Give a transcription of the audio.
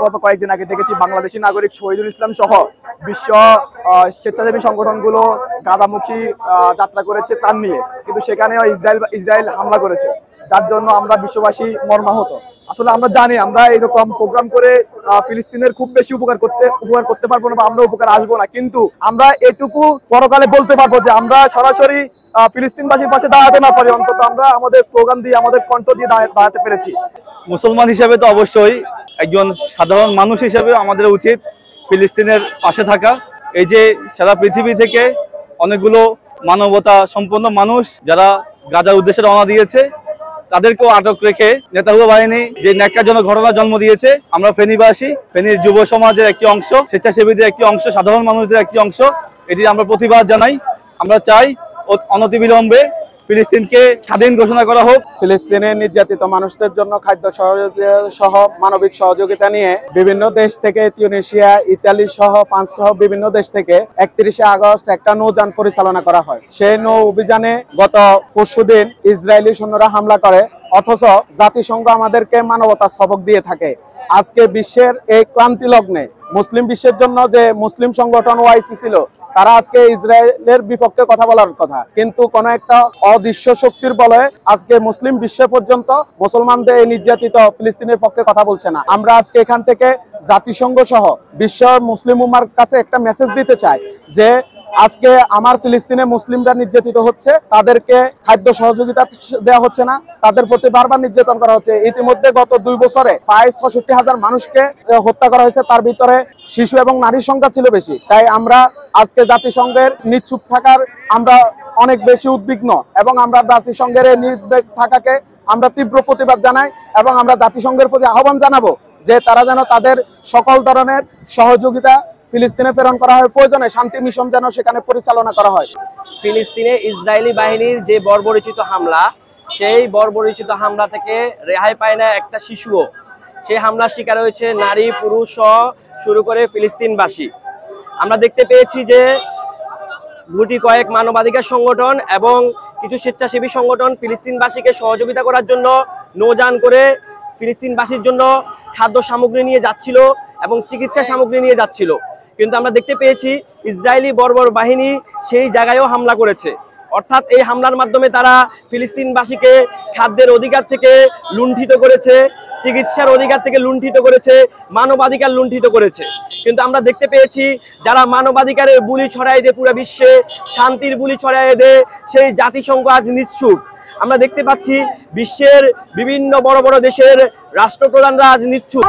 গত কয়েকদিন আগে দেখেছি বাংলাদেশি নাগরিক শহীদুল ইসলাম সহ বিশ্ব স্বেচ্ছাসেবী সংগঠনগুলো গাজামুখী যাত্রা করেছে ত্রাণ নিয়ে, কিন্তু সেখানেও ইসরায়েল হামলা করেছে, যার জন্য আমরা বিশ্ববাসী মর্মাহত। আসলে আমরা জানি আমরা এরকম প্রোগ্রাম করে ফিলিস্তিনের খুব বেশি উপকার করতে পারবো না বা আমরা উপকার আসবো না, কিন্তু আমরা এটুকু পরকালে বলতে পারবো যে আমরা সরাসরি ফিলিস্তিনবাসীর পাশে দাঁড়াতে না পারি, অন্তত আমরা আমাদের স্লোগান দিয়ে আমাদের কণ্ঠ দিয়ে দাঁড়াতে পেরেছি। মুসলমান হিসেবে তো অবশ্যই একজন সাধারণ মানুষ হিসেবে আমাদের উচিত ফিলিস্তিনের পাশে থাকা। এই যে সারা পৃথিবী থেকে অনেকগুলো মানবতা সম্পন্ন মানুষ যারা গাজার উদ্দেশ্যে রওনা দিয়েছে, তাদেরকেও আটক রেখে নেতাহুয়া বাহিনী যে ন্যাক্কারজনক ঘটনা জন্ম দিয়েছে, আমরা ফেনীবাসী, ফেনীর যুব সমাজের একটি অংশ, স্বেচ্ছাসেবীদের একটি অংশ, সাধারণ মানুষদের একটি অংশ, এটি আমরা প্রতিবাদ জানাই। আমরা চাই অনতিবিলম্বে ফিলিস্তিনকে স্বাধীন ঘোষণা করা হোক। ফিলিস্তিনের নির্যাতিত মানুষদের জন্য খাদ্য সহ মানবিক সহযোগিতা নিয়ে বিভিন্ন দেশ থেকে, তিউনিসিয়া, ইতালি সহ ফ্রান্স সহ বিভিন্ন দেশ থেকে 31শে আগস্ট একটা নৌযান পরিচালনা করা হয়। সেই নৌ অভিযানে গত পরশুদিন ইসরায়েলি সৈন্যরা হামলা করে, অথচ জাতিসংঘ আমাদেরকে মানবতার সবক দিয়ে থাকে। আজকে বিশ্বের এই ক্লান্তি লগ্নে মুসলিম বিশ্বের জন্য যে মুসলিম সংগঠন ওআইসি ছিল, তারা আজকে ইসরায়েলের বিপক্ষে কথা বলার কথা, কিন্তু কোন একটা অদৃশ্য শক্তির বলে আজকে মুসলিম বিশ্ব পর্যন্ত মুসলমানদের এই নির্যাতিত ফিলিস্তিনের পক্ষে কথা বলছে না। আমরা আজকে এখান থেকে জাতিসংঘ সহ বিশ্ব মুসলিম উম্মার কাছে একটা মেসেজ দিতে চাই যে আজকে আমার ফিলিস্তিনে মুসলিমরা নির্যাতিত হচ্ছে, তাদেরকে খাদ্য সহযোগিতা দেওয়া হচ্ছে না, তাদের প্রতি বারবার নির্যাতন করা হচ্ছে। ইতিমধ্যে গত 2 বছরে প্রায় 66,000 মানুষকে হত্যা করা হয়েছে, তার ভিতরে শিশু এবং নারীর সংখ্যা ছিল বেশি। তাই আমরা আজকে জাতিসংঘের নিশ্চুপ থাকার আমরা অনেক বেশি উদ্বিগ্ন, এবং আমরা জাতিসংঘের এই নির্দেশ থাকাকে আমরা তীব্র প্রতিবাদ জানাই, এবং আমরা জাতিসংঘের প্রতি আহ্বান জানাবো যে তারা যেন তাদের সকল ধরনের সহযোগিতা ফিলিস্তিনে প্রেরণ করা হয়, প্রয়োজনে শান্তি মিশন যেন সেখানে পরিচালনা করা হয়। ফিলিস্তিনে ইসরায়েলি বাহিনীর যে বর্বরোচিত হামলা, সেই বর্বরোচিত হামলা থেকে রেহাই পায় না একটা শিশুও। সেই হামলার শিকার হয়েছে নারী, পুরুষ সহ শুরু করে ফিলিস্তিনবাসী। আমরা দেখতে পেয়েছি যে গুটি কয়েক মানবাধিকার সংগঠন এবং কিছু স্বেচ্ছাসেবী সংগঠন ফিলিস্তিনবাসীকে সহযোগিতা করার জন্য নৌযান করে ফিলিস্তিনবাসীর জন্য খাদ্য সামগ্রী নিয়ে যাচ্ছিল এবং চিকিৎসা সামগ্রী নিয়ে যাচ্ছিল, কিন্তু আমরা দেখতে পেয়েছি ইসরায়েলি বর্বর বাহিনী সেই জায়গায়ও হামলা করেছে। অর্থাৎ এই হামলার মাধ্যমে তারা ফিলিস্তিনবাসীকে খাদ্যের অধিকার থেকে লুণ্ঠিত করেছে, চিকিৎসার অধিকার থেকে লুণ্ঠিত করেছে, মানবাধিকার লুণ্ঠিত করেছে। কিন্তু আমরা দেখতে পেয়েছি যারা মানবাধিকারের বুলি ছড়াই দেয়, পুরো বিশ্বে শান্তির বুলি ছড়াই দেয়, সেই জাতিসংঘ আজ নিশ্চুপ। আমরা দেখতে পাচ্ছি বিশ্বের বিভিন্ন বড় বড় দেশের রাষ্ট্রপ্রধানরা আজ নিশ্চুপ।